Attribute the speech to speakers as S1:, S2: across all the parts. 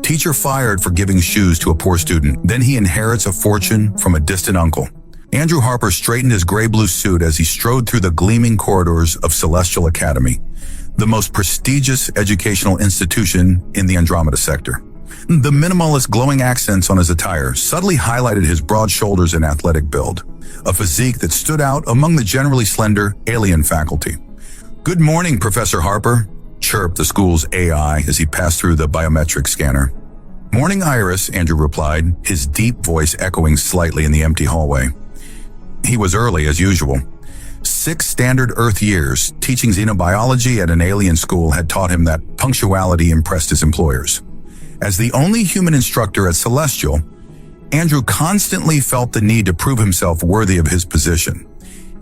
S1: Teacher fired for giving shoes to a poor student. Then he inherits a fortune from a distant uncle. Andrew Harper straightened his gray-blue suit as he strode through the gleaming corridors of Celestial Academy, the most prestigious educational institution in the Andromeda sector. The minimalist glowing accents on his attire subtly highlighted his broad shoulders and athletic build, a physique that stood out among the generally slender alien faculty. "Good morning, Professor Harper," chirped the school's AI as he passed through the biometric scanner. "Morning, Iris," Andrew replied, his deep voice echoing slightly in the empty hallway. He was early as usual. 6 standard Earth years teaching xenobiology at an alien school had taught him that punctuality impressed his employers. As the only human instructor at Celestial, Andrew constantly felt the need to prove himself worthy of his position.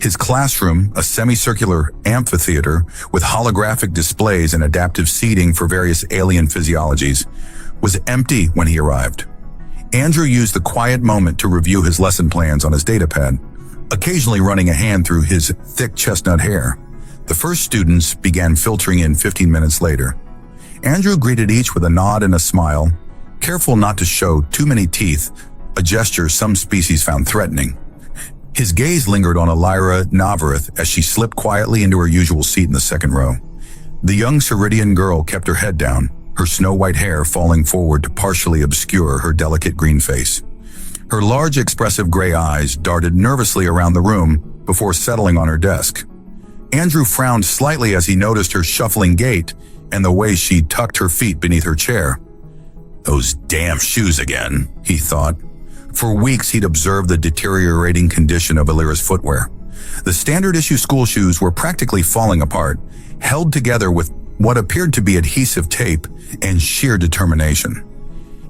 S1: His classroom, a semicircular amphitheater with holographic displays and adaptive seating for various alien physiologies, was empty when he arrived. Andrew used the quiet moment to review his lesson plans on his datapad, occasionally running a hand through his thick chestnut hair. The first students began filtering in 15 minutes later. Andrew greeted each with a nod and a smile, careful not to show too many teeth, a gesture some species found threatening. His gaze lingered on Elira Navareth as she slipped quietly into her usual seat in the second row. The young Ceridian girl kept her head down, her snow-white hair falling forward to partially obscure her delicate green face. Her large, expressive gray eyes darted nervously around the room before settling on her desk. Andrew frowned slightly as he noticed her shuffling gait and the way she tucked her feet beneath her chair. "Those damn shoes again," he thought. For weeks, he'd observed the deteriorating condition of Elira's footwear. The standard-issue school shoes were practically falling apart, held together with what appeared to be adhesive tape and sheer determination.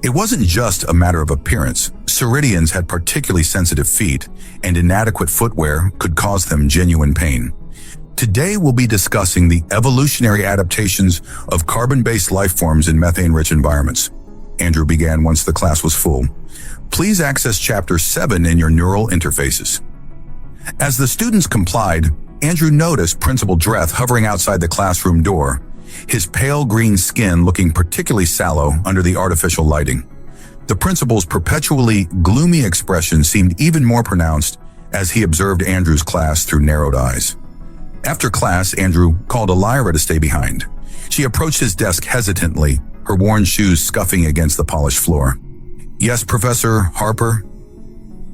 S1: It wasn't just a matter of appearance. Ceridians had particularly sensitive feet, and inadequate footwear could cause them genuine pain. Today we'll be discussing the evolutionary adaptations of carbon-based life forms in methane-rich environments. Andrew began once the class was full. Please access Chapter 7 in your neural interfaces. As the students complied, Andrew noticed Principal Dreth hovering outside the classroom door, his pale green skin looking particularly sallow under the artificial lighting. The principal's perpetually gloomy expression seemed even more pronounced as he observed Andrew's class through narrowed eyes. After class, Andrew called Elira to stay behind. She approached his desk hesitantly, her worn shoes scuffing against the polished floor. "Yes, Professor Harper?"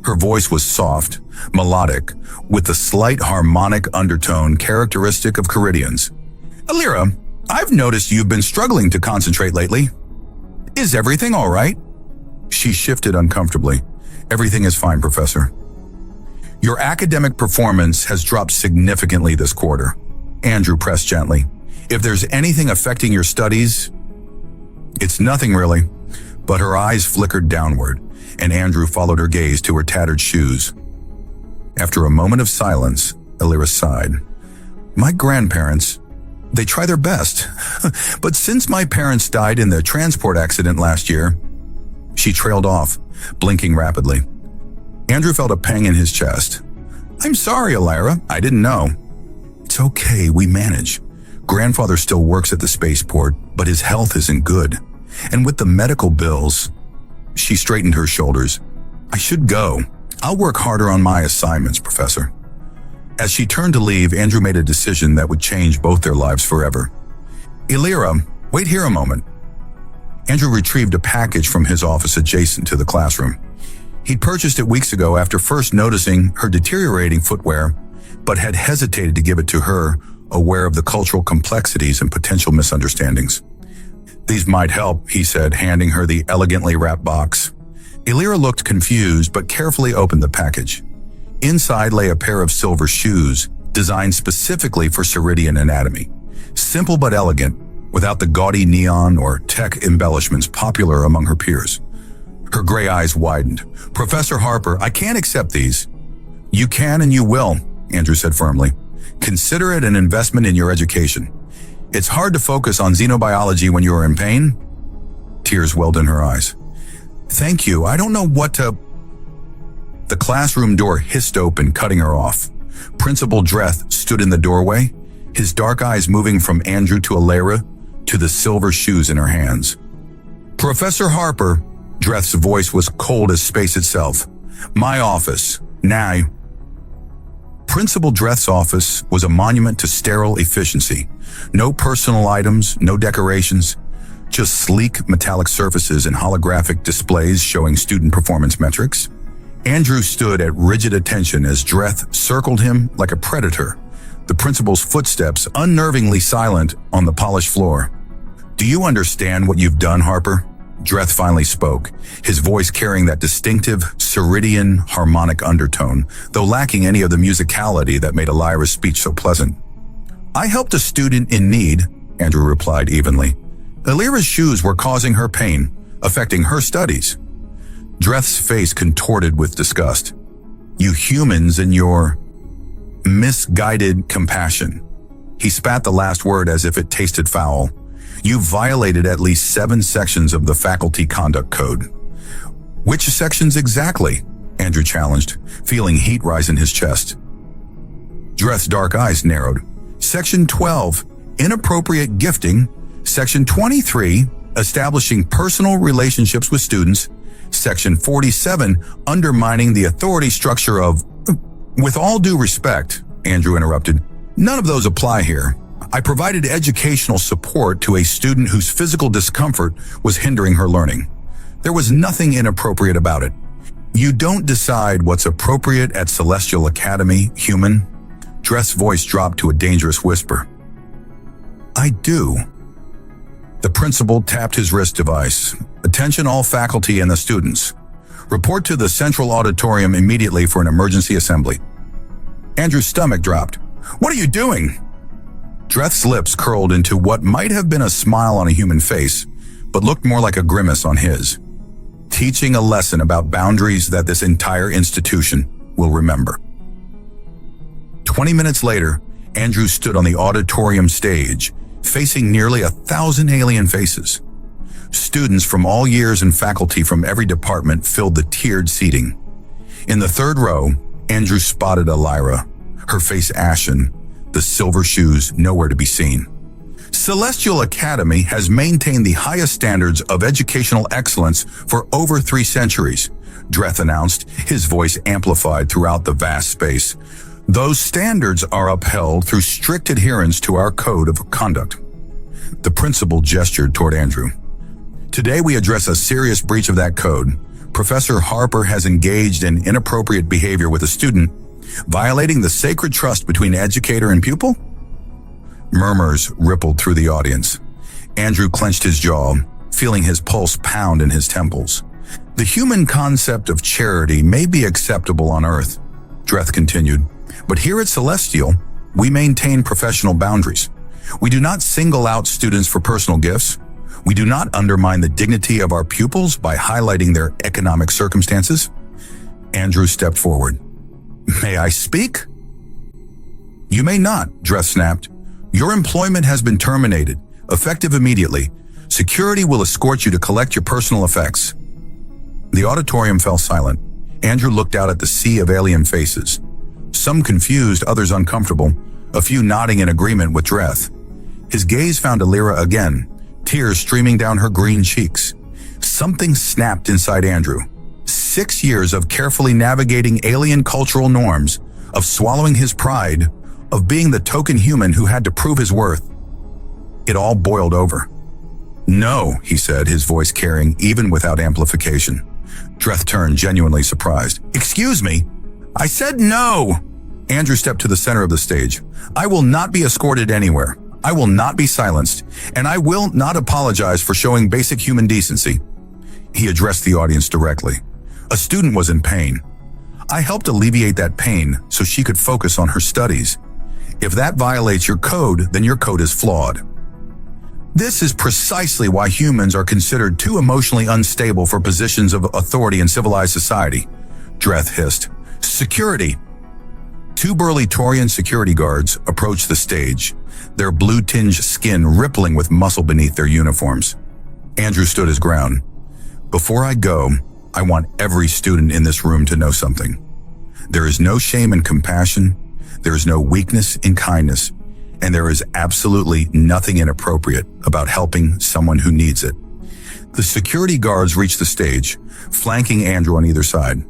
S1: Her voice was soft, melodic, with the slight harmonic undertone characteristic of Ceridians. "Elira, I've noticed you've been struggling to concentrate lately. Is everything all right?" She shifted uncomfortably. "Everything is fine, Professor." "Your academic performance has dropped significantly this quarter," Andrew pressed gently. "If there's anything affecting your studies..." "It's nothing really." But her eyes flickered downward, and Andrew followed her gaze to her tattered shoes. After a moment of silence, Elira sighed. "My grandparents, they try their best. But since my parents died in the transport accident last year..." She trailed off, blinking rapidly. Andrew felt a pang in his chest. "I'm sorry, Elira. I didn't know." "It's okay, we manage. Grandfather still works at the spaceport, but his health isn't good. And with the medical bills..." She straightened her shoulders. "I should go. I'll work harder on my assignments, Professor." As she turned to leave, Andrew made a decision that would change both their lives forever. "Elira, wait here a moment." Andrew retrieved a package from his office adjacent to the classroom. He'd purchased it weeks ago after first noticing her deteriorating footwear, but had hesitated to give it to her, aware of the cultural complexities and potential misunderstandings. "These might help," he said, handing her the elegantly wrapped box. Elira looked confused but carefully opened the package. Inside lay a pair of silver shoes, designed specifically for Ceridian anatomy. Simple but elegant, without the gaudy neon or tech embellishments popular among her peers. Her gray eyes widened. "Professor Harper, I can't accept these." "You can and you will," Andrew said firmly. "Consider it an investment in your education. It's hard to focus on xenobiology when you are in pain." Tears welled in her eyes. "Thank you, I don't know what to..." The classroom door hissed open, cutting her off. Principal Dreth stood in the doorway, his dark eyes moving from Andrew to Elira to the silver shoes in her hands. Professor Harper, Dreth's voice was cold as space itself. My office. Now. Principal Dreth's office was a monument to sterile efficiency. No personal items, no decorations, just sleek metallic surfaces and holographic displays showing student performance metrics. Andrew stood at rigid attention as Dreth circled him like a predator, the principal's footsteps unnervingly silent on the polished floor. Do you understand what you've done, Harper? Dreth finally spoke, his voice carrying that distinctive Ceridian harmonic undertone, though lacking any of the musicality that made Elira's speech so pleasant. I helped a student in need, Andrew replied evenly. Elira's shoes were causing her pain, affecting her studies. Dreth's face contorted with disgust. You humans and your misguided compassion. He spat the last word as if it tasted foul. You violated at least 7 sections of the Faculty Conduct Code. Which sections exactly? Andrew challenged, feeling heat rise in his chest. Dreth's dark eyes narrowed. Section 12, inappropriate gifting. Section 23, establishing personal relationships with students. Section 47, undermining the authority structure of... With all due respect, Andrew interrupted, none of those apply here. I provided educational support to a student whose physical discomfort was hindering her learning. There was nothing inappropriate about it. You don't decide what's appropriate at Celestial Academy, human. Dreth's voice dropped to a dangerous whisper. I do. The principal tapped his wrist device. Attention all faculty and the students. Report to the central auditorium immediately for an emergency assembly. Andrew's stomach dropped. What are you doing? Dreth's lips curled into what might have been a smile on a human face, but looked more like a grimace on his. Teaching a lesson about boundaries that this entire institution will remember. 20 minutes later, Andrew stood on the auditorium stage, facing nearly 1,000 alien faces. Students from all years and faculty from every department filled the tiered seating. In the third row, Andrew spotted Elira, her face ashen, the silver shoes nowhere to be seen. Celestial Academy has maintained the highest standards of educational excellence for over 3 centuries, Dreth announced, his voice amplified throughout the vast space. Those standards are upheld through strict adherence to our code of conduct. The principal gestured toward Andrew. Today we address a serious breach of that code. Professor Harper has engaged in inappropriate behavior with a student, violating the sacred trust between educator and pupil? Murmurs rippled through the audience. Andrew clenched his jaw, feeling his pulse pound in his temples. The human concept of charity may be acceptable on Earth, Dreth continued, but here at Celestial, we maintain professional boundaries. We do not single out students for personal gifts. We do not undermine the dignity of our pupils by highlighting their economic circumstances. Andrew stepped forward. May I speak? You may not, Dreth snapped. Your employment has been terminated, effective immediately. Security will escort you to collect your personal effects. The auditorium fell silent. Andrew looked out at the sea of alien faces. Some confused, others uncomfortable, a few nodding in agreement with Dreth. His gaze found Elira again, tears streaming down her green cheeks. Something snapped inside Andrew. 6 years of carefully navigating alien cultural norms, of swallowing his pride, of being the token human who had to prove his worth. It all boiled over. No, he said, his voice carrying even without amplification. Dreth turned, genuinely surprised. Excuse me? I said no! Andrew stepped to the center of the stage. I will not be escorted anywhere. I will not be silenced, and I will not apologize for showing basic human decency. He addressed the audience directly. A student was in pain. I helped alleviate that pain so she could focus on her studies. If that violates your code, then your code is flawed. This is precisely why humans are considered too emotionally unstable for positions of authority in civilized society, Dreth hissed. Security. 2 burly Taurian security guards approached the stage, their blue-tinged skin rippling with muscle beneath their uniforms. Andrew stood his ground. Before I go, I want every student in this room to know something. There is no shame in compassion, there is no weakness in kindness, and there is absolutely nothing inappropriate about helping someone who needs it. The security guards reached the stage, flanking Andrew on either side.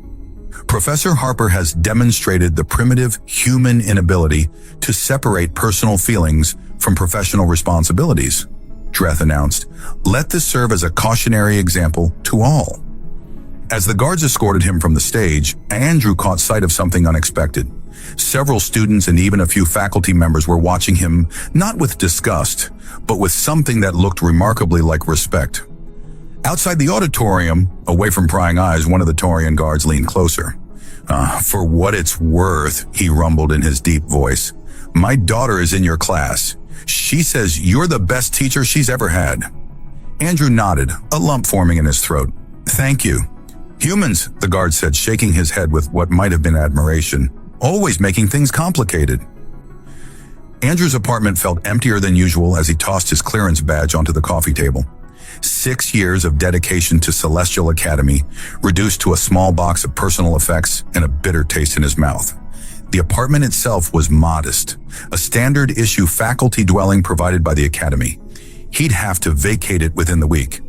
S1: Professor Harper has demonstrated the primitive human inability to separate personal feelings from professional responsibilities, Dreth announced. Let this serve as a cautionary example to all. As the guards escorted him from the stage, Andrew caught sight of something unexpected. Several students and even a few faculty members were watching him, not with disgust, but with something that looked remarkably like respect. Outside the auditorium, away from prying eyes, one of the Taurian guards leaned closer. For what it's worth, he rumbled in his deep voice. My daughter is in your class. She says you're the best teacher she's ever had. Andrew nodded, a lump forming in his throat. Thank you. Humans, the guard said, shaking his head with what might have been admiration, always making things complicated. Andrew's apartment felt emptier than usual as he tossed his clearance badge onto the coffee table. 6 years of dedication to Celestial Academy, reduced to a small box of personal effects and a bitter taste in his mouth. The apartment itself was modest, a standard-issue faculty dwelling provided by the Academy. He'd have to vacate it within the week.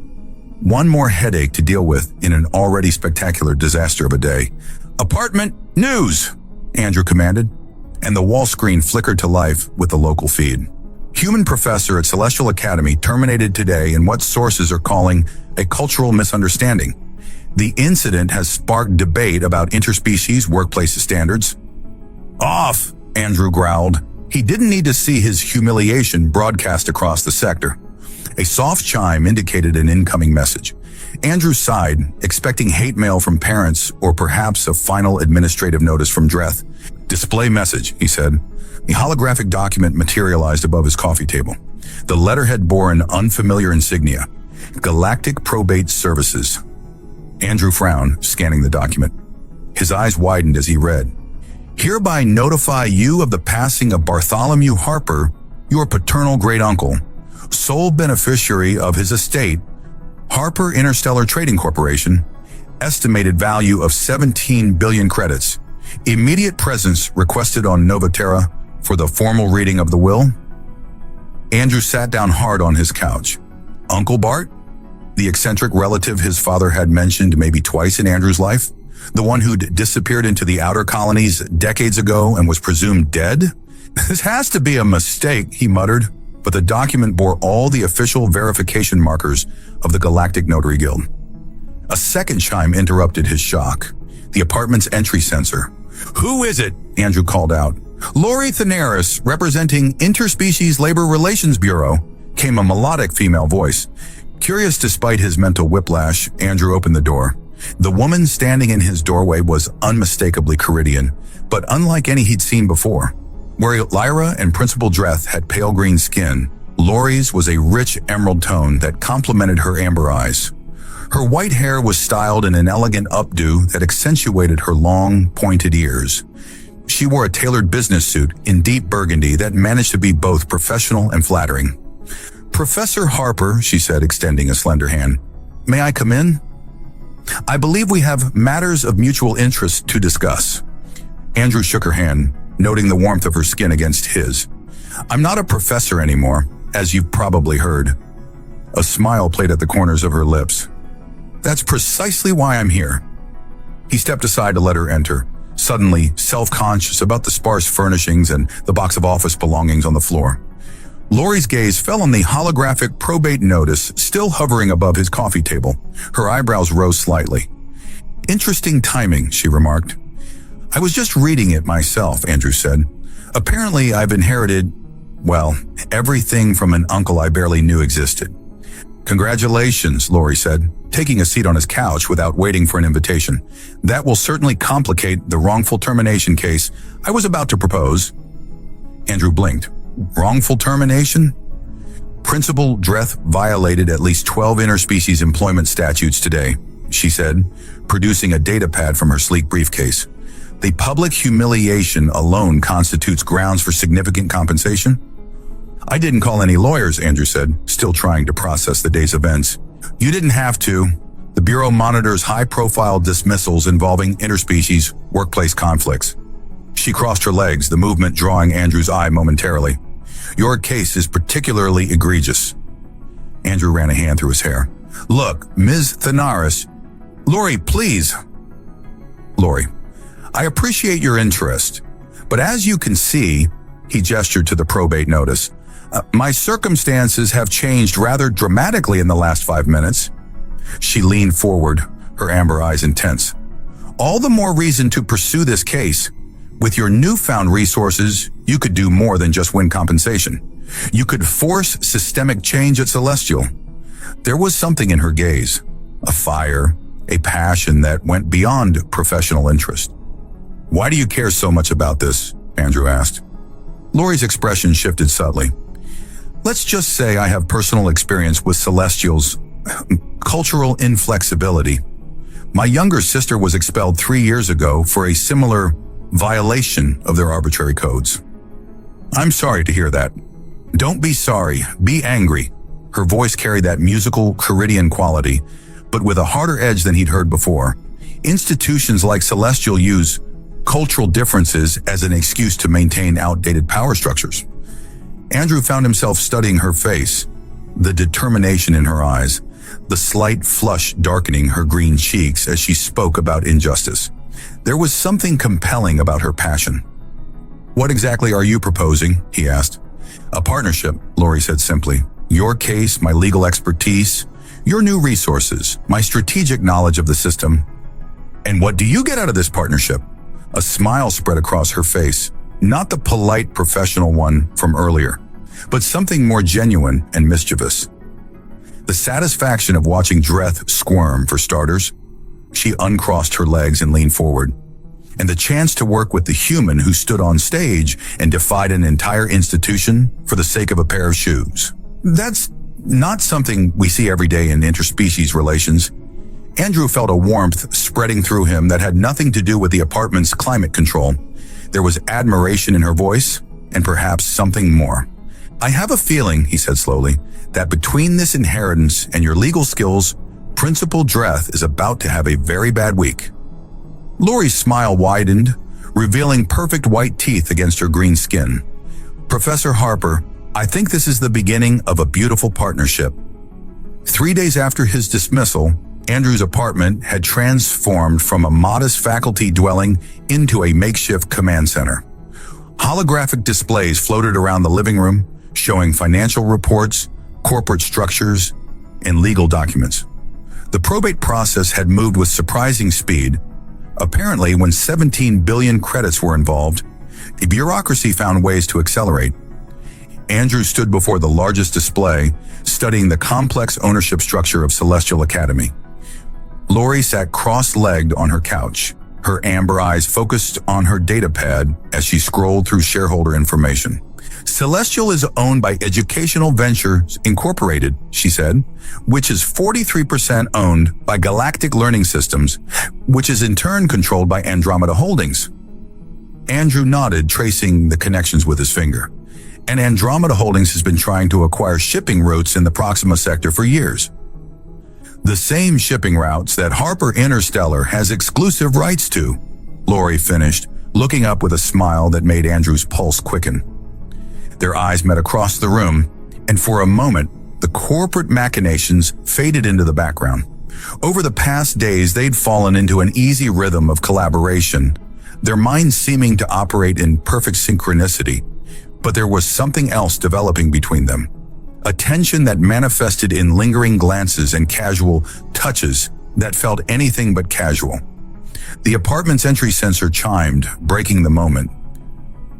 S1: One more headache to deal with in an already spectacular disaster of a day. Apartment news, Andrew commanded, and the wall screen flickered to life with the local feed. Human professor at Celestial Academy terminated today in what sources are calling a cultural misunderstanding. The incident has sparked debate about interspecies workplace standards. Off, Andrew growled. He didn't need to see his humiliation broadcast across the sector. A soft chime indicated an incoming message. Andrew sighed, expecting hate mail from parents or perhaps a final administrative notice from Dreth. Display message, he said. A holographic document materialized above his coffee table. The letterhead bore an unfamiliar insignia. Galactic Probate Services. Andrew frowned, scanning the document. His eyes widened as he read. Hereby notify you of the passing of Bartholomew Harper, your paternal great-uncle, sole beneficiary of his estate, Harper Interstellar Trading Corporation, estimated value of 17 billion credits. Immediate presence requested on Novaterra for the formal reading of the will. Andrew sat down hard on his couch. Uncle Bart? The eccentric relative his father had mentioned maybe twice in Andrew's life? The one who'd disappeared into the outer colonies decades ago and was presumed dead? This has to be a mistake, he muttered, but the document bore all the official verification markers of the Galactic Notary Guild. A second chime interrupted his shock. The apartment's entry sensor. Who is it? Andrew called out. Lori Thanaris, representing Interspecies Labor Relations Bureau, came a melodic female voice. Curious despite his mental whiplash, Andrew opened the door. The woman standing in his doorway was unmistakably Caridian, but unlike any he'd seen before. Where Lyra and Principal Dreth had pale green skin, Lori's was a rich emerald tone that complemented her amber eyes. Her white hair was styled in an elegant updo that accentuated her long, pointed ears. She wore a tailored business suit in deep burgundy that managed to be both professional and flattering. Professor Harper, she said, extending a slender hand. May I come in? I believe we have matters of mutual interest to discuss. Andrew shook her hand, noting the warmth of her skin against his. I'm not a professor anymore, as you've probably heard. A smile played at the corners of her lips. That's precisely why I'm here. He stepped aside to let her enter, suddenly self-conscious about the sparse furnishings and the box of office belongings on the floor. Lori's gaze fell on the holographic probate notice still hovering above his coffee table. Her eyebrows rose slightly. Interesting timing, she remarked. I was just reading it myself, Andrew said. Apparently I've inherited, well, everything from an uncle I barely knew existed. Congratulations, Lori said, taking a seat on his couch without waiting for an invitation. That will certainly complicate the wrongful termination case I was about to propose. Andrew blinked. Wrongful termination? Principal Dreth violated at least 12 interspecies employment statutes today, she said, producing a data pad from her sleek briefcase. The public humiliation alone constitutes grounds for significant compensation? I didn't call any lawyers, Andrew said, still trying to process the day's events. You didn't have to. The Bureau monitors high-profile dismissals involving interspecies workplace conflicts. She crossed her legs, the movement drawing Andrew's eye momentarily. Your case is particularly egregious. Andrew ran a hand through his hair. Look, Ms. Thanaris. Lori, please. Lori, I appreciate your interest, but as you can see, he gestured to the probate notice, my circumstances have changed rather dramatically in the last 5 minutes. She leaned forward, her amber eyes intense. All the more reason to pursue this case. With your newfound resources, you could do more than just win compensation. You could force systemic change at Celestial. There was something in her gaze, a fire, a passion that went beyond professional interest. Why do you care so much about this? Andrew asked. Lori's expression shifted subtly. Let's just say I have personal experience with Celestial's cultural inflexibility. My younger sister was expelled 3 years ago for a similar violation of their arbitrary codes. I'm sorry to hear that. Don't be sorry, be angry. Her voice carried that musical Caridian quality, but with a harder edge than he'd heard before. Institutions like Celestial use cultural differences as an excuse to maintain outdated power structures. Andrew found himself studying her face, the determination in her eyes, the slight flush darkening her green cheeks as she spoke about injustice. There was something compelling about her passion. What exactly are you proposing? He asked. A partnership, Lori said simply. Your case, my legal expertise, your new resources, my strategic knowledge of the system. And what do you get out of this partnership? A smile spread across her face, not the polite professional one from earlier, but something more genuine and mischievous. The satisfaction of watching Dreth squirm, for starters. She uncrossed her legs and leaned forward. And the chance to work with the human who stood on stage and defied an entire institution for the sake of a pair of shoes. That's not something we see every day in interspecies relations. Andrew felt a warmth spreading through him that had nothing to do with the apartment's climate control. There was admiration in her voice, and perhaps something more. I have a feeling, he said slowly, that between this inheritance and your legal skills, Principal Dreth is about to have a very bad week. Lori's smile widened, revealing perfect white teeth against her green skin. Professor Harper, I think this is the beginning of a beautiful partnership. 3 days after his dismissal, Andrew's apartment had transformed from a modest faculty dwelling into a makeshift command center. Holographic displays floated around the living room, showing financial reports, corporate structures, and legal documents. The probate process had moved with surprising speed. Apparently, when 17 billion credits were involved, the bureaucracy found ways to accelerate. Andrew stood before the largest display, studying the complex ownership structure of Celestial Academy. Lori sat cross-legged on her couch, her amber eyes focused on her data pad as she scrolled through shareholder information. Celestial is owned by Educational Ventures Incorporated, she said, which is 43% owned by Galactic Learning Systems, which is in turn controlled by Andromeda Holdings. Andrew nodded, tracing the connections with his finger. And Andromeda Holdings has been trying to acquire shipping routes in the Proxima sector for years. The same shipping routes that Harper Interstellar has exclusive rights to, Lori finished, looking up with a smile that made Andrew's pulse quicken. Their eyes met across the room, and for a moment, the corporate machinations faded into the background. Over the past days, they'd fallen into an easy rhythm of collaboration, their minds seeming to operate in perfect synchronicity. But there was something else developing between them. A tension that manifested in lingering glances and casual touches that felt anything but casual. The apartment's entry sensor chimed, breaking the moment.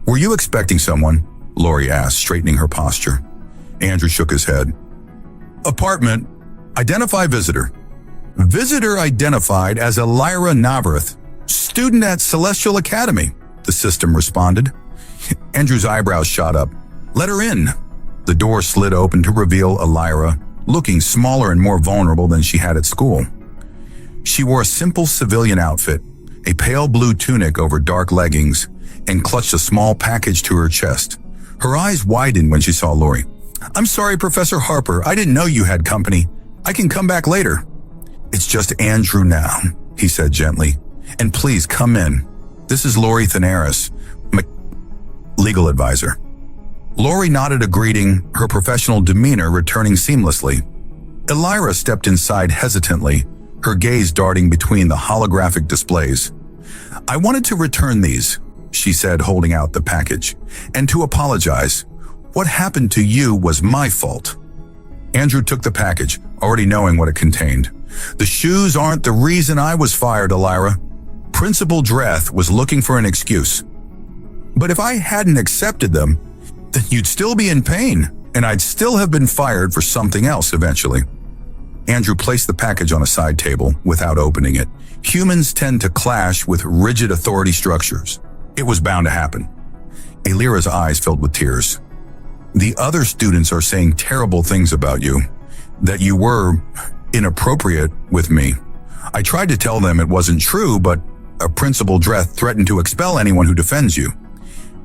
S1: Were you expecting someone? Lori asked, straightening her posture. Andrew shook his head. Apartment. Identify visitor. Visitor identified as Elira Navareth, student at Celestial Academy, the system responded. Andrew's eyebrows shot up. Let her in. The door slid open to reveal Elira, looking smaller and more vulnerable than she had at school. She wore a simple civilian outfit, a pale blue tunic over dark leggings, and clutched a small package to her chest. Her eyes widened when she saw Lori. I'm sorry, Professor Harper. I didn't know you had company. I can come back later. It's just Andrew now, he said gently. And please come in. This is Lori Thanaris, my legal advisor. Lori nodded a greeting, her professional demeanor returning seamlessly. Elira stepped inside hesitantly, her gaze darting between the holographic displays. "I wanted to return these," she said, holding out the package, "and to apologize. What happened to you was my fault." Andrew took the package, already knowing what it contained. "The shoes aren't the reason I was fired, Elira. Principal Dreth was looking for an excuse. But if I hadn't accepted them, then you'd still be in pain, and I'd still have been fired for something else eventually." Andrew placed the package on a side table without opening it. Humans tend to clash with rigid authority structures. It was bound to happen. Elira's eyes filled with tears. "The other students are saying terrible things about you, that you were inappropriate with me. I tried to tell them it wasn't true, but Principal Dreth threatened to expel anyone who defends you."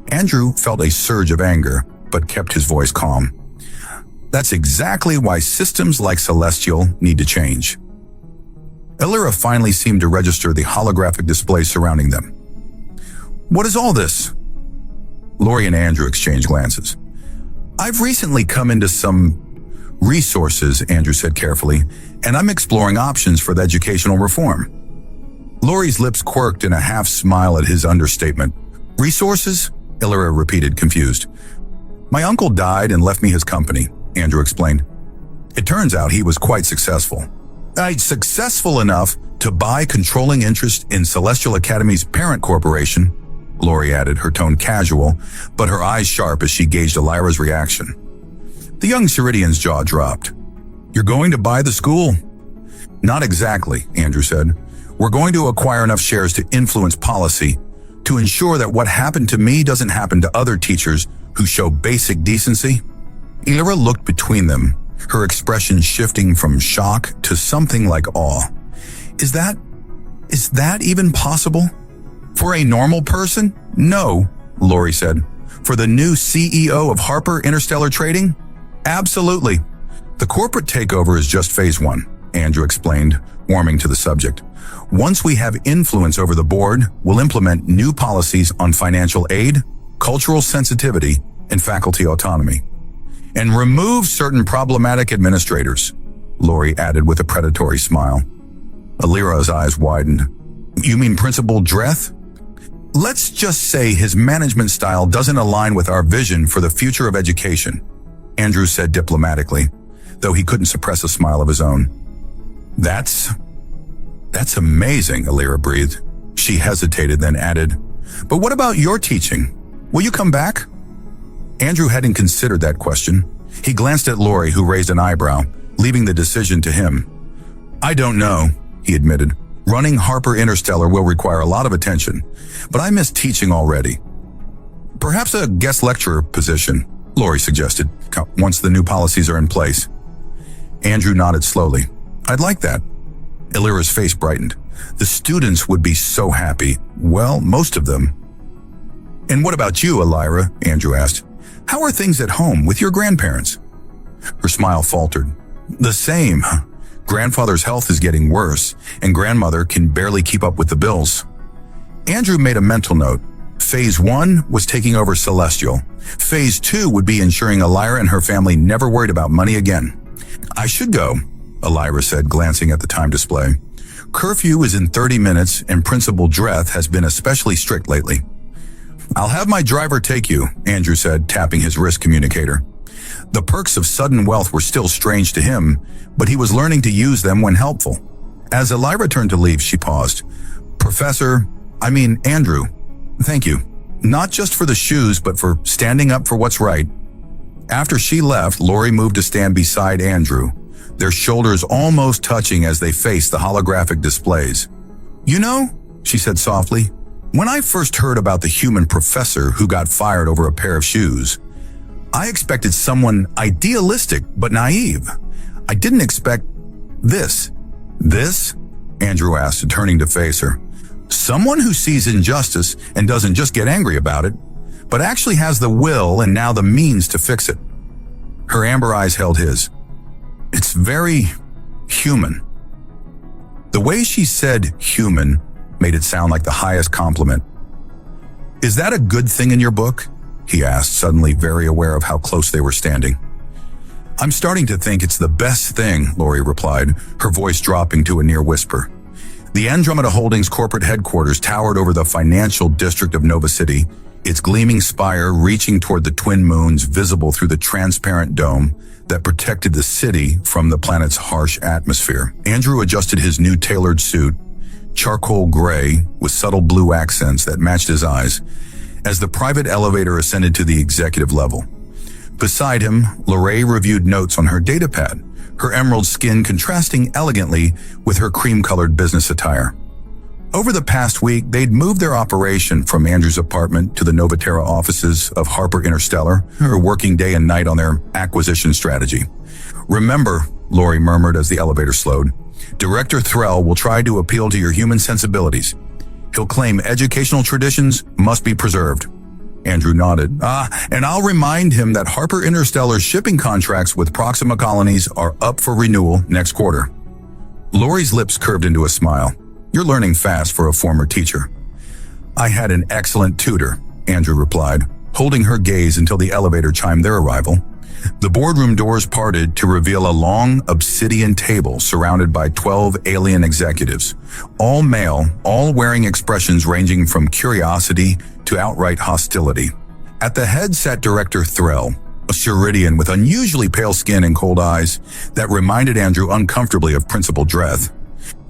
S1: Andrew felt a surge of anger, but kept his voice calm. "That's exactly why systems like Celestial need to change." Elira finally seemed to register the holographic display surrounding them. "What is all this?" Lori and Andrew exchanged glances. "I've recently come into some resources," Andrew said carefully, "and I'm exploring options for the educational reform." Lori's lips quirked in a half smile at his understatement. "Resources?" Elira repeated, confused. "My uncle died and left me his company," Andrew explained. "It turns out he was quite successful. Successful enough to buy controlling interest in Celestial Academy's parent corporation," Lori added, her tone casual, but her eyes sharp as she gauged Elira's reaction. The young Ceridian's jaw dropped. "You're going to buy the school?" "Not exactly," Andrew said. "We're going to acquire enough shares to influence policy, to ensure that what happened to me doesn't happen to other teachers who show basic decency." Elira looked between them, her expression shifting from shock to something like awe. Is that even possible? "For a normal person? No," Lori said. "For the new CEO of Harper Interstellar Trading? Absolutely. The corporate takeover is just phase 1, Andrew explained, warming to the subject. "Once we have influence over the board, we'll implement new policies on financial aid, cultural sensitivity, and faculty autonomy. And remove certain problematic administrators," Lori added with a predatory smile. Elira's eyes widened. "You mean Principal Dreth?" "Let's just say his management style doesn't align with our vision for the future of education," Andrew said diplomatically, though he couldn't suppress a smile of his own. That's amazing," Elira breathed. She hesitated, then added, "But what about your teaching? Will you come back?" Andrew hadn't considered that question. He glanced at Lori, who raised an eyebrow, leaving the decision to him. "I don't know," he admitted. "Running Harper Interstellar will require a lot of attention, but I miss teaching already." "Perhaps a guest lecturer position," Lori suggested, "once the new policies are in place." Andrew nodded slowly. "I'd like that." Elira's face brightened. "The students would be so happy. Well, most of them." "And what about you, Elira?" Andrew asked. "How are things at home with your grandparents?" Her smile faltered. "The same. Grandfather's health is getting worse, and grandmother can barely keep up with the bills." Andrew made a mental note. Phase 1 was taking over Celestial. Phase 2 would be ensuring Elira and her family never worried about money again. "I should go," Elira said, glancing at the time display. "Curfew is in 30 minutes, and Principal Dreth has been especially strict lately." "I'll have my driver take you," Andrew said, tapping his wrist communicator. The perks of sudden wealth were still strange to him, but he was learning to use them when helpful. As Elira turned to leave, she paused. Andrew, thank you. Not just for the shoes, but for standing up for what's right." After she left, Lori moved to stand beside Andrew, their shoulders almost touching as they faced the holographic displays. "You know," she said softly, "when I first heard about the human professor who got fired over a pair of shoes, I expected someone idealistic but naive. I didn't expect this." "This?" Andrew asked, turning to face her. "Someone who sees injustice and doesn't just get angry about it, but actually has the will and now the means to fix it." Her amber eyes held his. "It's very human." The way she said human made it sound like the highest compliment. "Is that a good thing in your book?" he asked, suddenly very aware of how close they were standing. I'm starting to think it's the best thing, Lori replied, her voice dropping to a near whisper. The Andromeda Holdings corporate headquarters towered over the financial district of Nova City, its gleaming spire reaching toward the twin moons visible through the transparent dome that protected the city from the planet's harsh atmosphere. Andrew adjusted his new tailored suit, charcoal gray with subtle blue accents that matched his eyes, as the private elevator ascended to the executive level. Beside him, Lorraine reviewed notes on her datapad, her emerald skin contrasting elegantly with her cream-colored business attire. Over the past week, they'd moved their operation from Andrew's apartment to the Novaterra offices of Harper Interstellar, working day and night on their acquisition strategy. Remember, Lori murmured as the elevator slowed, Director Threll will try to appeal to your human sensibilities. He'll claim educational traditions must be preserved. Andrew nodded. And I'll remind him that Harper Interstellar's shipping contracts with Proxima colonies are up for renewal next quarter. Lori's lips curved into a smile. You're learning fast for a former teacher. I had an excellent tutor, Andrew replied, holding her gaze until the elevator chimed their arrival. The boardroom doors parted to reveal a long obsidian table surrounded by 12 alien executives, all male, all wearing expressions ranging from curiosity to outright hostility. At the head sat Director Threll, a Ceridian with unusually pale skin and cold eyes that reminded Andrew uncomfortably of Principal Dreth.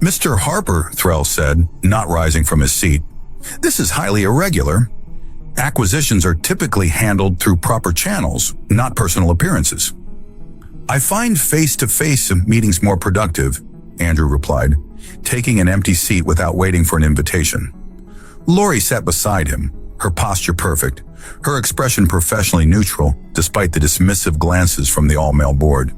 S1: Mr. Harper, Threll said, not rising from his seat. This is highly irregular. Acquisitions are typically handled through proper channels, not personal appearances. I find face-to-face meetings more productive, Andrew replied, taking an empty seat without waiting for an invitation. Lori sat beside him, her posture perfect, her expression professionally neutral, despite the dismissive glances from the all-male board.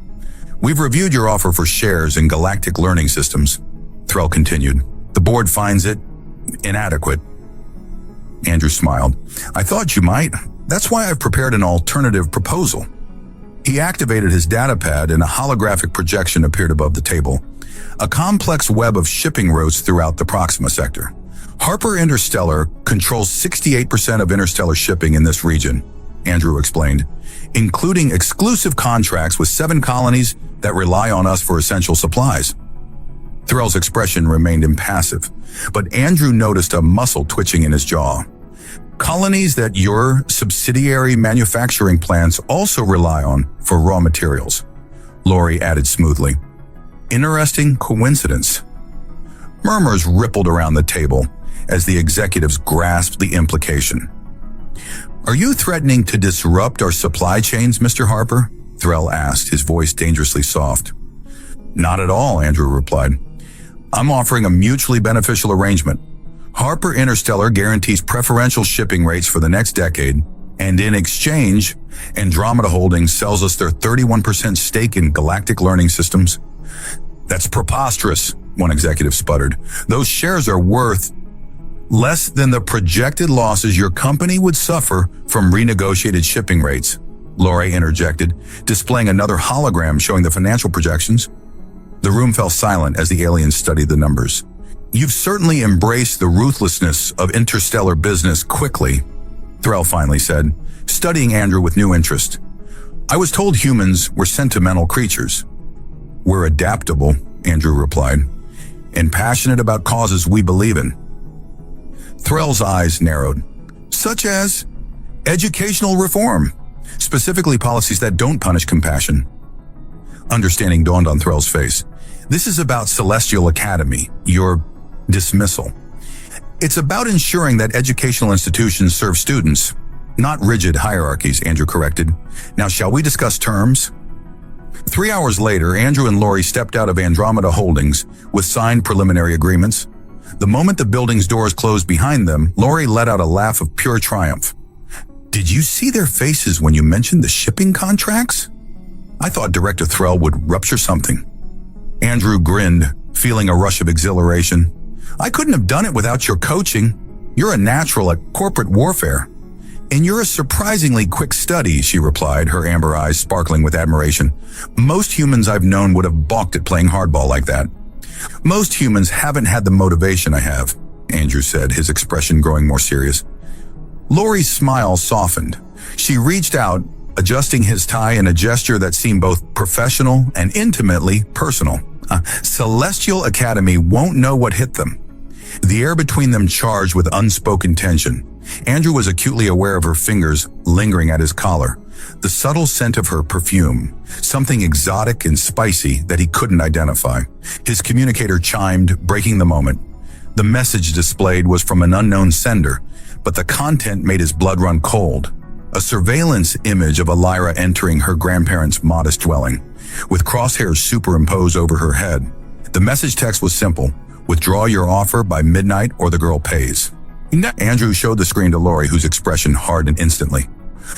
S1: We've reviewed your offer for shares in Galactic Learning Systems, Threll continued. The board finds it inadequate. Andrew smiled. I thought you might. That's why I've prepared an alternative proposal. He activated his datapad and a holographic projection appeared above the table. A complex web of shipping routes throughout the Proxima sector. Harper Interstellar controls 68% of interstellar shipping in this region, Andrew explained, including exclusive contracts with 7 colonies that rely on us for essential supplies. Threll's expression remained impassive, but Andrew noticed a muscle twitching in his jaw. Colonies that your subsidiary manufacturing plants also rely on for raw materials, Lori added smoothly. Interesting coincidence. Murmurs rippled around the table as the executives grasped the implication. Are you threatening to disrupt our supply chains, Mr. Harper? Threll asked, his voice dangerously soft. Not at all, Andrew replied. I'm offering a mutually beneficial arrangement. Harper Interstellar guarantees preferential shipping rates for the next decade, and in exchange, Andromeda Holdings sells us their 31% stake in Galactic Learning Systems. That's preposterous, one executive sputtered. Those shares are worth less than the projected losses your company would suffer from renegotiated shipping rates, Lori interjected, displaying another hologram showing the financial projections. The room fell silent as the aliens studied the numbers. You've certainly embraced the ruthlessness of interstellar business quickly, Threll finally said, studying Andrew with new interest. I was told humans were sentimental creatures. We're adaptable, Andrew replied, and passionate about causes we believe in. Threll's eyes narrowed. Such as educational reform, specifically policies that don't punish compassion. Understanding dawned on Threll's face. This is about Celestial Academy, your dismissal. It's about ensuring that educational institutions serve students, not rigid hierarchies, Andrew corrected. Now, shall we discuss terms? 3 hours later, Andrew and Lori stepped out of Andromeda Holdings with signed preliminary agreements. The moment the building's doors closed behind them, Lori let out a laugh of pure triumph. Did you see their faces when you mentioned the shipping contracts? I thought Director Threll would rupture something. Andrew grinned, feeling a rush of exhilaration. I couldn't have done it without your coaching. You're a natural at corporate warfare. And you're a surprisingly quick study, she replied, her amber eyes sparkling with admiration. Most humans I've known would have balked at playing hardball like that. Most humans haven't had the motivation I have, Andrew said, his expression growing more serious. Lori's smile softened. She reached out adjusting his tie in a gesture that seemed both professional and intimately personal. Celestial Academy won't know what hit them. The air between them charged with unspoken tension. Andrew was acutely aware of her fingers lingering at his collar, the subtle scent of her perfume, something exotic and spicy that he couldn't identify. His communicator chimed, breaking the moment. The message displayed was from an unknown sender, but the content made his blood run cold. A surveillance image of Elira entering her grandparents' modest dwelling, with crosshairs superimposed over her head. The message text was simple: withdraw your offer by midnight or the girl pays. Andrew showed the screen to Lori, whose expression hardened instantly.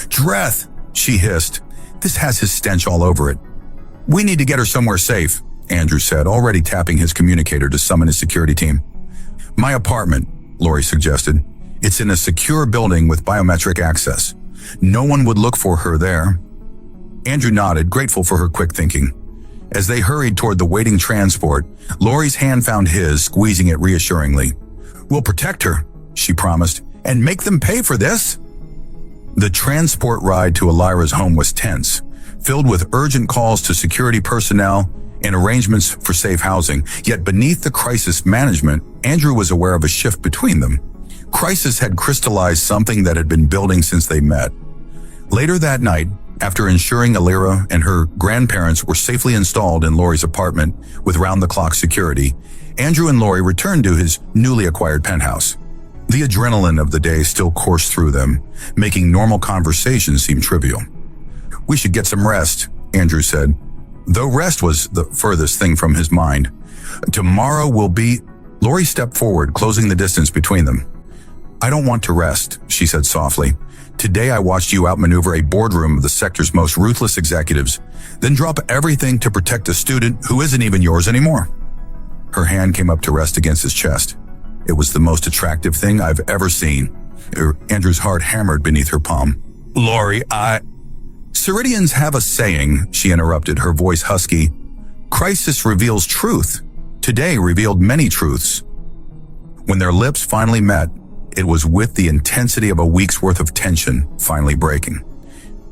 S1: "Dreth," she hissed. "This has his stench all over it." "We need to get her somewhere safe," Andrew said, already tapping his communicator to summon his security team. "My apartment," Lori suggested. "It's in a secure building with biometric access. No one would look for her there." Andrew nodded, grateful for her quick thinking. As they hurried toward the waiting transport, Lori's hand found his, squeezing it reassuringly. "We'll protect her," she promised, "and make them pay for this." The transport ride to Elira's home was tense, filled with urgent calls to security personnel and arrangements for safe housing. Yet beneath the crisis management, Andrew was aware of a shift between them. Crisis had crystallized something that had been building since they met. Later that night, after ensuring Elira and her grandparents were safely installed in Lori's apartment with round-the-clock security, Andrew and Lori returned to his newly acquired penthouse. The adrenaline of the day still coursed through them, making normal conversations seem trivial. "We should get some rest," Andrew said, though rest was the furthest thing from his mind. "Tomorrow will be—" Lori stepped forward, closing the distance between them. "I don't want to rest," she said softly. "Today I watched you outmaneuver a boardroom of the sector's most ruthless executives, then drop everything to protect a student who isn't even yours anymore." Her hand came up to rest against his chest. "It was the most attractive thing I've ever seen." Andrew's heart hammered beneath her palm. "Lori, Ceridians have a saying," she interrupted, her voice husky. "Crisis reveals truth. Today revealed many truths." When their lips finally met, it was with the intensity of a week's worth of tension finally breaking.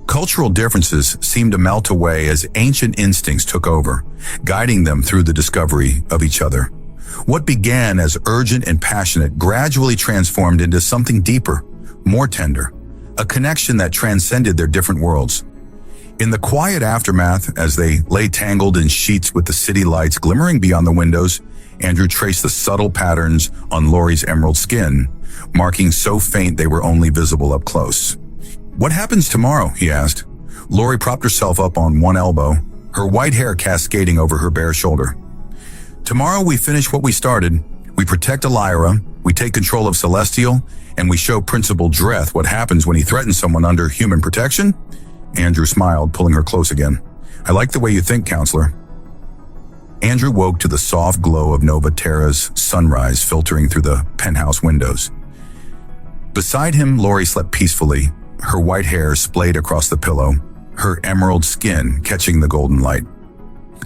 S1: Cultural differences seemed to melt away as ancient instincts took over, guiding them through the discovery of each other. What began as urgent and passionate gradually transformed into something deeper, more tender, a connection that transcended their different worlds. In the quiet aftermath, as they lay tangled in sheets with the city lights glimmering beyond the windows, Andrew traced the subtle patterns on Lori's emerald skin, markings so faint they were only visible up close. "What happens tomorrow?" he asked. Lori propped herself up on one elbow, her white hair cascading over her bare shoulder. "Tomorrow we finish what we started. We protect Elira, we take control of Celestial, and we show Principal Dreth what happens when he threatens someone under human protection." Andrew smiled, pulling her close again. "I like the way you think, counselor." Andrew woke to the soft glow of Nova Terra's sunrise filtering through the penthouse windows. Beside him, Lori slept peacefully, her white hair splayed across the pillow, her emerald skin catching the golden light.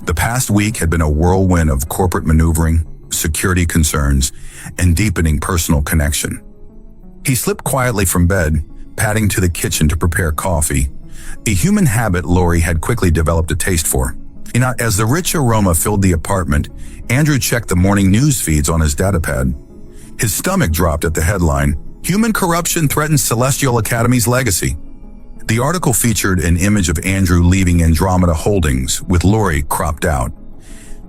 S1: The past week had been a whirlwind of corporate maneuvering, security concerns, and deepening personal connection. He slipped quietly from bed, padding to the kitchen to prepare coffee, a human habit Lori had quickly developed a taste for. As the rich aroma filled the apartment, Andrew checked the morning news feeds on his datapad. His stomach dropped at the headline, "Human Corruption Threatens Celestial Academy's Legacy." The article featured an image of Andrew leaving Andromeda Holdings, with Lori cropped out.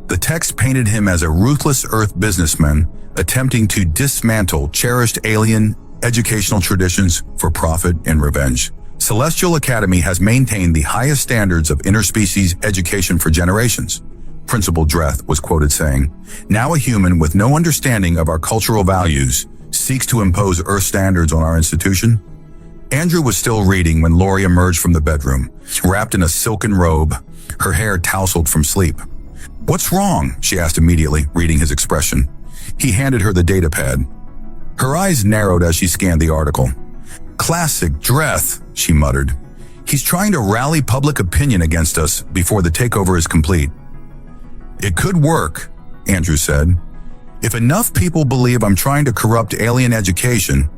S1: The text painted him as a ruthless Earth businessman attempting to dismantle cherished alien educational traditions for profit and revenge. Celestial Academy has maintained the highest standards of interspecies education for generations, Principal Dreth was quoted saying. "Now a human with no understanding of our cultural values seeks to impose Earth standards on our institution?" Andrew was still reading when Lori emerged from the bedroom, wrapped in a silken robe, her hair tousled from sleep. "What's wrong?" she asked immediately, reading his expression. He handed her the datapad. Her eyes narrowed as she scanned the article. "Classic Dreth," she muttered. "He's trying to rally public opinion against us before the takeover is complete." "It could work," Andrew said. "If enough people believe I'm trying to corrupt alien education,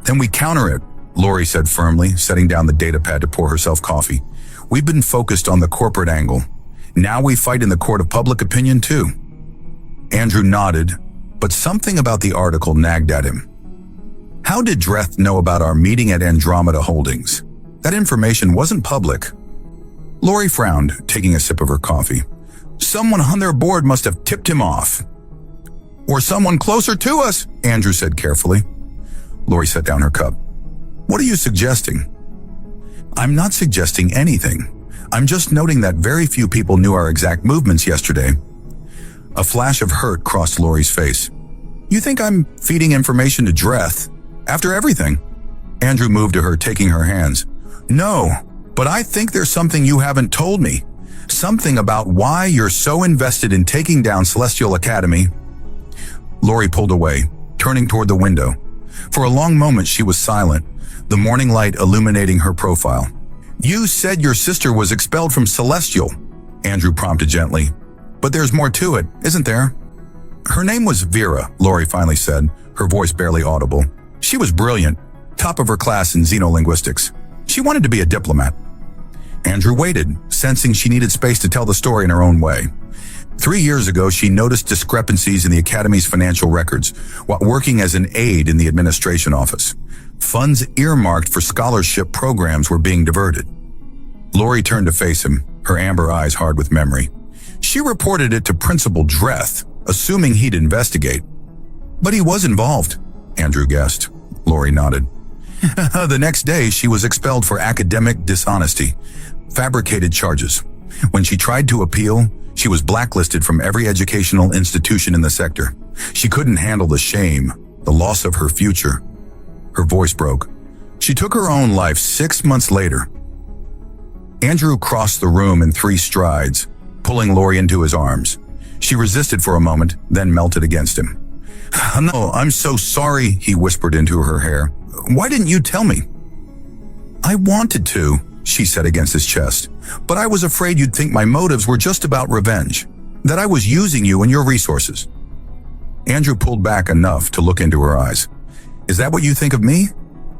S1: then we counter it. Lori said firmly, setting down the datapad to pour herself coffee. "We've been focused on the corporate angle. Now we fight in the court of public opinion too." Andrew nodded, but something about the article nagged at him. How did Dreth know about our meeting at Andromeda Holdings? That information wasn't public. Lori frowned, taking a sip of her coffee. "Someone on their board must have tipped him off." "Or someone closer to us," Andrew said carefully. Lori set down her cup. "What are you suggesting?" "I'm not suggesting anything. I'm just noting that very few people knew our exact movements yesterday." A flash of hurt crossed Lori's face. "You think I'm feeding information to Dreth? After everything?" Andrew moved to her, taking her hands. "No, but I think there's something you haven't told me. Something about why you're so invested in taking down Celestial Academy." Lori pulled away, turning toward the window. For a long moment she was silent, the morning light illuminating her profile. "You said your sister was expelled from Celestial," Andrew prompted gently. "But there's more to it, isn't there?" "Her name was Vera," Lori finally said, her voice barely audible. "She was brilliant, top of her class in xenolinguistics. She wanted to be a diplomat." Andrew waited, sensing she needed space to tell the story in her own way. 3 years ago, she noticed discrepancies in the Academy's financial records while working as an aide in the administration office. Funds earmarked for scholarship programs were being diverted. Lori turned to face him, her amber eyes hard with memory. She reported it to Principal Dreth, assuming he'd investigate. "But he was involved," Andrew guessed. Lori nodded. "The next day, she was expelled for academic dishonesty, fabricated charges. When she tried to appeal, she was blacklisted from every educational institution in the sector. She couldn't handle the shame, the loss of her future." Her voice broke. "She took her own life 6 months later." Andrew crossed the room in 3 strides, pulling Lori into his arms. She resisted for a moment, then melted against him. "No, I'm so sorry," he whispered into her hair. "Why didn't you tell me?" "I wanted to," she said against his chest, "but I was afraid you'd think my motives were just about revenge, that I was using you and your resources." Andrew pulled back enough to look into her eyes. "Is that what you think of me?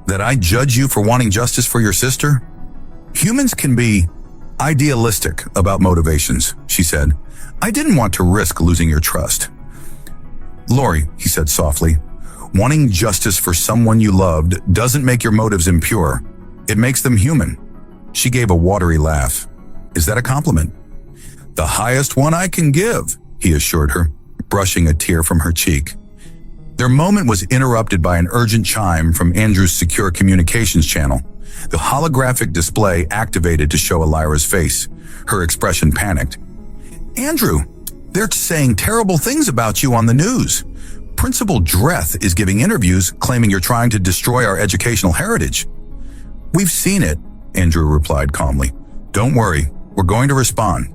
S1: That I judge you for wanting justice for your sister?" "Humans can be idealistic about motivations," she said. "I didn't want to risk losing your trust." "Lori," he said softly, "wanting justice for someone you loved doesn't make your motives impure. It makes them human." She gave a watery laugh. "Is that a compliment?" "The highest one I can give," he assured her, brushing a tear from her cheek. Their moment was interrupted by an urgent chime from Andrew's secure communications channel. The holographic display activated to show Elira's face. Her expression panicked. "Andrew, they're saying terrible things about you on the news. Principal Dreth is giving interviews claiming you're trying to destroy our educational heritage." "We've seen it," Andrew replied calmly. "Don't worry, we're going to respond."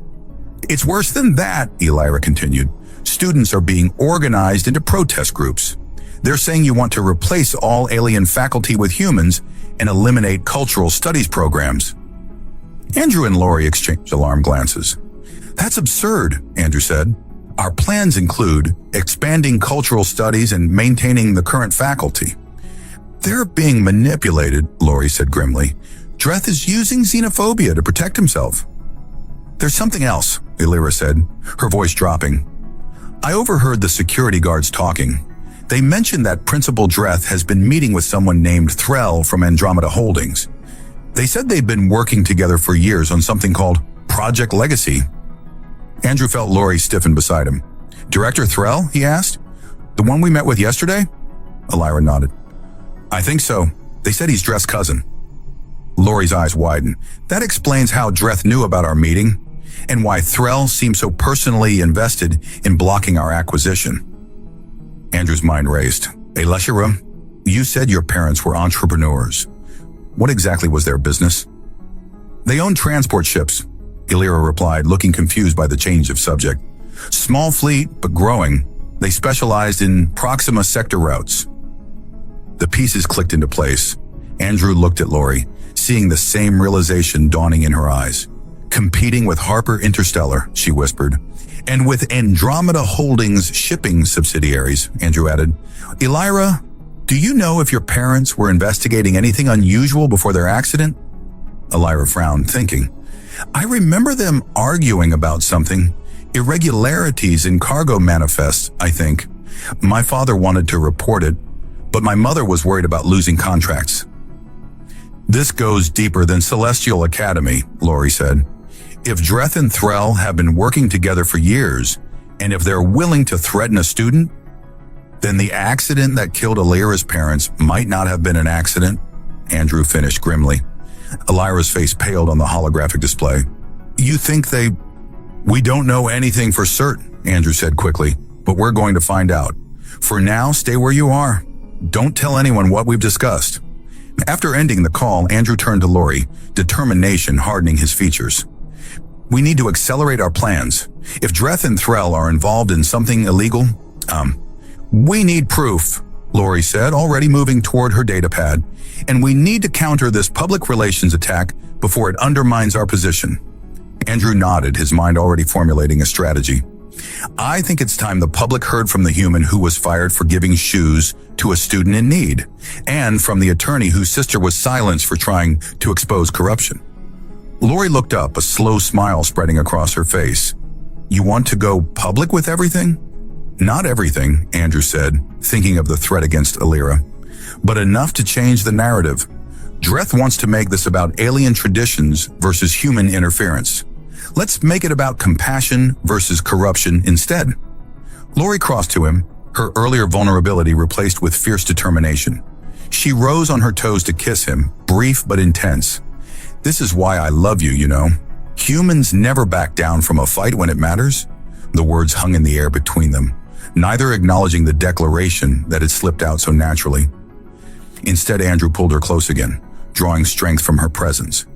S1: "It's worse than that," Elira continued. "Students are being organized into protest groups. They're saying you want to replace all alien faculty with humans and eliminate cultural studies programs." Andrew and Lori exchanged alarmed glances. "That's absurd," Andrew said. "Our plans include expanding cultural studies and maintaining the current faculty." "They're being manipulated," Lori said grimly. "Dreth is using xenophobia to protect himself." "There's something else," Elira said, her voice dropping. "I overheard the security guards talking. They mentioned that Principal Dreth has been meeting with someone named Threll from Andromeda Holdings. They said they've been working together for years on something called Project Legacy." Andrew felt Lori stiffen beside him. "Director Threll?" he asked. "The one we met with yesterday?" Elira nodded. "I think so. They said he's Dreth's cousin." Lori's eyes widened. "That explains how Dreth knew about our meeting, and why Threll seemed so personally invested in blocking our acquisition." Andrew's mind raced. "Elishira, you said your parents were entrepreneurs. What exactly was their business?" "They own transport ships," Elira replied, looking confused by the change of subject. "Small fleet, but growing. They specialized in Proxima sector routes." The pieces clicked into place. Andrew looked at Lori, seeing the same realization dawning in her eyes. "Competing with Harper Interstellar," she whispered. "And with Andromeda Holdings shipping subsidiaries," Andrew added. "Elira, Do you know if your parents were investigating anything unusual before their accident? Elira frowned, thinking. I remember them arguing about something. Irregularities in cargo manifests, I think. My father wanted to report it, but my mother was worried about losing contracts. This goes deeper than Celestial Academy, Lori said. If Dreth and Threll have been working together for years, and if they're willing to threaten a student, then the accident that killed Elira's parents might not have been an accident, Andrew finished grimly. Elira's face paled on the holographic display. You think they... We don't know anything for certain, Andrew said quickly, but we're going to find out. For now, stay where you are. Don't tell anyone what we've discussed. After ending the call, Andrew turned to Lori, determination hardening his features. We need to accelerate our plans. If Dreth and Threll are involved in something illegal, we need proof, Lori said, already moving toward her datapad, and we need to counter this public relations attack before it undermines our position. Andrew nodded, his mind already formulating a strategy. I think it's time the public heard from the human who was fired for giving shoes to a student in need, and from the attorney whose sister was silenced for trying to expose corruption. Lori looked up, a slow smile spreading across her face. You want to go public with everything? Not everything, Andrew said, thinking of the threat against Elira, but enough to change the narrative. Dreth wants to make this about alien traditions versus human interference. Let's make it about compassion versus corruption instead. Lori crossed to him, her earlier vulnerability replaced with fierce determination. She rose on her toes to kiss him, brief but intense. This is why I love you, you know. Humans never back down from a fight when it matters. The words hung in the air between them, neither acknowledging the declaration that had slipped out so naturally. Instead, Andrew pulled her close again, drawing strength from her presence.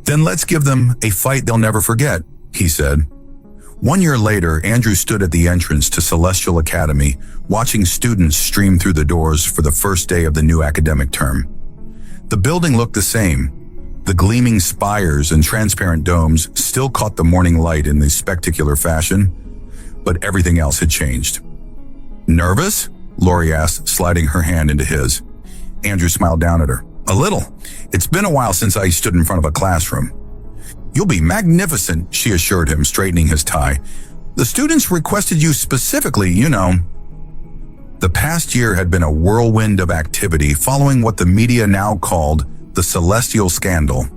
S1: Then let's give them a fight they'll never forget, he said. 1 year later, Andrew stood at the entrance to Celestial Academy, watching students stream through the doors for the first day of the new academic term. The building looked the same. The gleaming spires and transparent domes still caught the morning light in the spectacular fashion, but everything else had changed. Nervous? Lori asked, sliding her hand into his. Andrew smiled down at her. A little. It's been a while since I stood in front of a classroom. You'll be magnificent, she assured him, straightening his tie. The students requested you specifically, you know. The past year had been a whirlwind of activity following what the media now called the Celestial Scandal.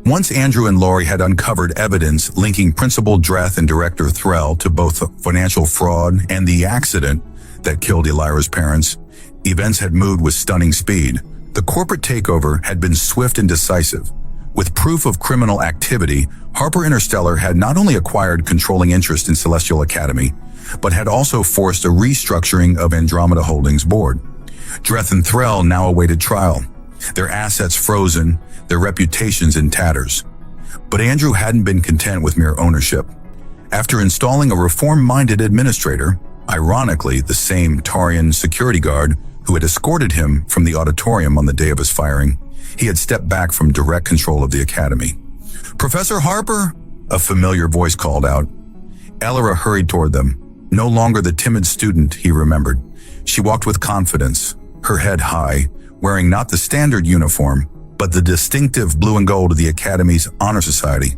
S1: Once Andrew and Lori had uncovered evidence linking Principal Dreth and Director Threll to both financial fraud and the accident that killed Elira's parents, events had moved with stunning speed. The corporate takeover had been swift and decisive. With proof of criminal activity, Harper Interstellar had not only acquired controlling interest in Celestial Academy, but had also forced a restructuring of Andromeda Holdings' board. Dreth and Threll now awaited trial, their assets frozen, their reputations in tatters. But Andrew hadn't been content with mere ownership. After installing a reform-minded administrator, ironically the same Tarian security guard who had escorted him from the auditorium on the day of his firing, he had stepped back from direct control of the academy. Professor Harper, a familiar voice called out. Elira hurried toward them, no longer the timid student he remembered. She walked with confidence, her head high, wearing not the standard uniform, but the distinctive blue and gold of the Academy's Honor Society.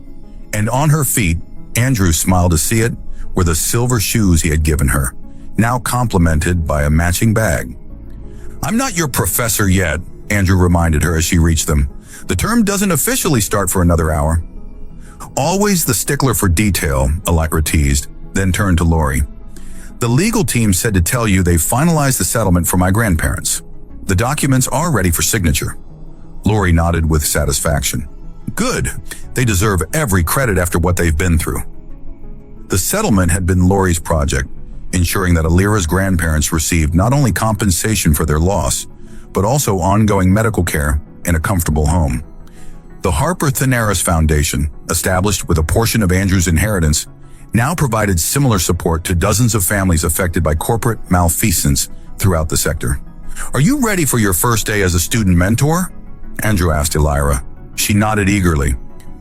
S1: And on her feet, Andrew smiled to see it, were the silver shoes he had given her, now complemented by a matching bag. I'm not your professor yet, Andrew reminded her as she reached them. The term doesn't officially start for another hour. Always the stickler for detail, Elira teased, then turned to Lori. The legal team said to tell you they finalized the settlement for my grandparents. The documents are ready for signature. Lori nodded with satisfaction. Good. They deserve every credit after what they've been through. The settlement had been Lori's project, ensuring that Elira's grandparents received not only compensation for their loss, but also ongoing medical care and a comfortable home. The Harper Thanaris Foundation, established with a portion of Andrew's inheritance, now provided similar support to dozens of families affected by corporate malfeasance throughout the sector. Are you ready for your first day as a student mentor? Andrew asked Elira. She nodded eagerly.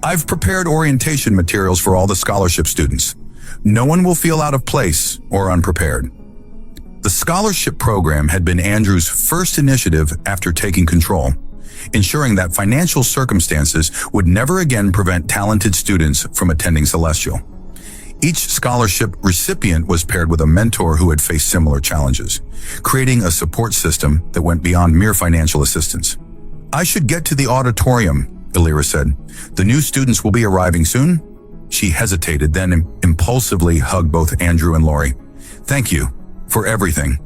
S1: I've prepared orientation materials for all the scholarship students. No one will feel out of place or unprepared. The scholarship program had been Andrew's first initiative after taking control, ensuring that financial circumstances would never again prevent talented students from attending Celestial. Each scholarship recipient was paired with a mentor who had faced similar challenges, creating a support system that went beyond mere financial assistance. "I should get to the auditorium," Illyra said. "The new students will be arriving soon." She hesitated, then impulsively hugged both Andrew and Lori. "Thank you for everything."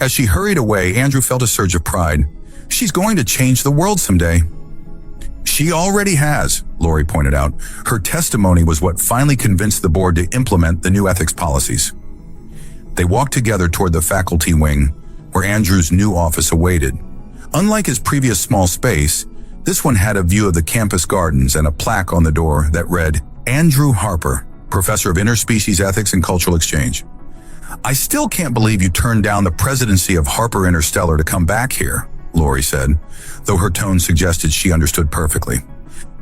S1: As she hurried away, Andrew felt a surge of pride. "She's going to change the world someday." "She already has," Lori pointed out. Her testimony was what finally convinced the board to implement the new ethics policies. They walked together toward the faculty wing, where Andrew's new office awaited. Unlike his previous small space, this one had a view of the campus gardens and a plaque on the door that read, "Andrew Harper, Professor of Interspecies Ethics and Cultural Exchange." "I still can't believe you turned down the presidency of Harper Interstellar to come back here," Lori said, though her tone suggested she understood perfectly.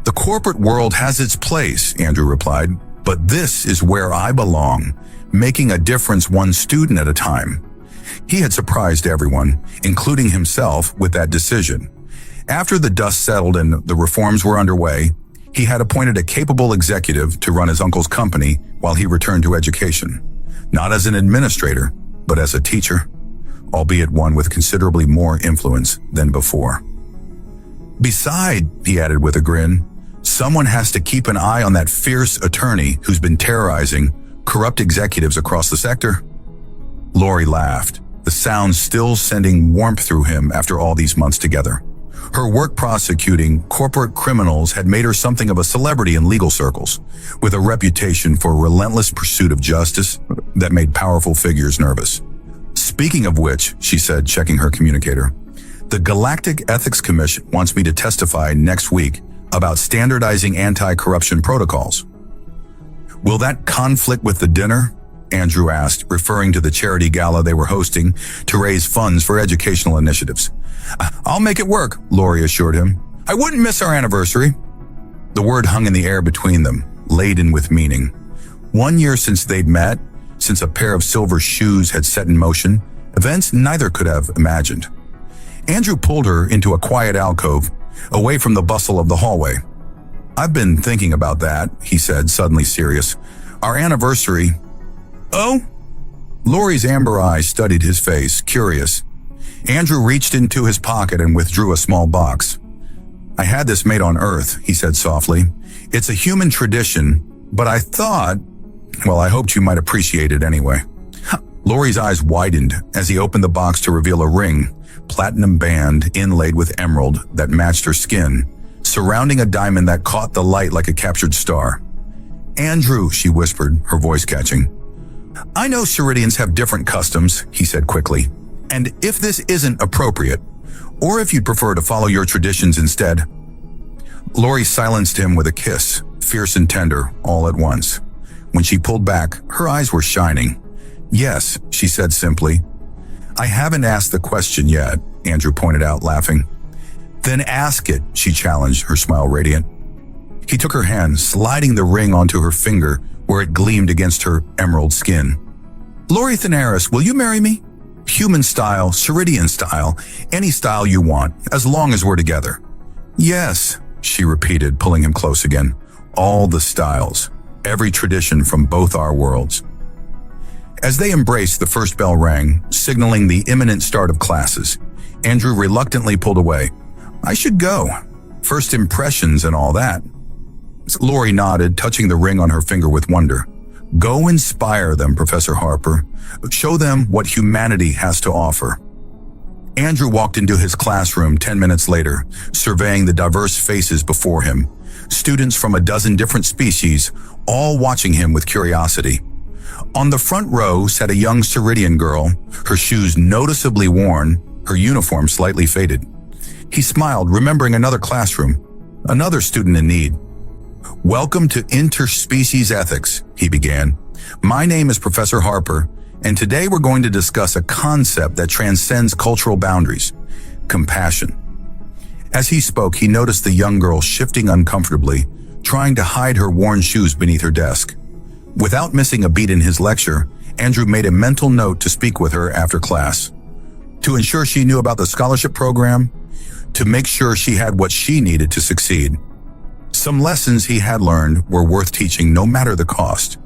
S1: "The corporate world has its place," Andrew replied, "but this is where I belong, making a difference one student at a time." He had surprised everyone, including himself, with that decision. After the dust settled and the reforms were underway, he had appointed a capable executive to run his uncle's company while he returned to education. Not as an administrator, but as a teacher, albeit one with considerably more influence than before. "Beside," he added with a grin, "someone has to keep an eye on that fierce attorney who's been terrorizing corrupt executives across the sector." Lori laughed, the sound still sending warmth through him after all these months together. Her work prosecuting corporate criminals had made her something of a celebrity in legal circles, with a reputation for relentless pursuit of justice that made powerful figures nervous. "Speaking of which," she said, checking her communicator, "the Galactic Ethics Commission wants me to testify next week about standardizing anti-corruption protocols." "Will that conflict with the dinner?" Andrew asked, referring to the charity gala they were hosting to raise funds for educational initiatives. "I'll make it work," Lori assured him. "I wouldn't miss our anniversary." The word hung in the air between them, laden with meaning. 1 year since they'd met, since a pair of silver shoes had set in motion, events neither could have imagined. Andrew pulled her into a quiet alcove, away from the bustle of the hallway. "I've been thinking about that," he said, suddenly serious. "Our anniversary—" "Oh?" Lori's amber eyes studied his face, curious. Andrew reached into his pocket and withdrew a small box. "I had this made on Earth," he said softly. "It's a human tradition, but I thought, well, I hoped you might appreciate it anyway." Lori's eyes widened as he opened the box to reveal a ring, platinum band inlaid with emerald that matched her skin, surrounding a diamond that caught the light like a captured star. "Andrew," she whispered, her voice catching. "I know Ceridians have different customs," he said quickly, "and if this isn't appropriate, or if you'd prefer to follow your traditions instead." Lori silenced him with a kiss, fierce and tender, all at once. When she pulled back, her eyes were shining. "Yes," she said simply. "I haven't asked the question yet," Andrew pointed out, laughing. "Then ask it," she challenged, her smile radiant. He took her hand, sliding the ring onto her finger where it gleamed against her emerald skin. "Lori Thanaris, will you marry me? Human style, Ceridian style, any style you want, as long as we're together." "Yes," she repeated, pulling him close again. "All the styles, every tradition from both our worlds." As they embraced, the first bell rang, signaling the imminent start of classes. Andrew reluctantly pulled away. "I should go. First impressions and all that." Lori nodded, touching the ring on her finger with wonder. "Go inspire them, Professor Harper. Show them what humanity has to offer." Andrew walked into his classroom 10 minutes later, surveying the diverse faces before him. Students from a dozen different species, all watching him with curiosity. On the front row sat a young Ceridian girl, her shoes noticeably worn, her uniform slightly faded. He smiled, remembering another classroom, another student in need. "Welcome to Interspecies Ethics," he began. "My name is Professor Harper, and today we're going to discuss a concept that transcends cultural boundaries: compassion." As he spoke, he noticed the young girl shifting uncomfortably, trying to hide her worn shoes beneath her desk. Without missing a beat in his lecture, Andrew made a mental note to speak with her after class, to ensure she knew about the scholarship program, to make sure she had what she needed to succeed. Some lessons he had learned were worth teaching no matter the cost.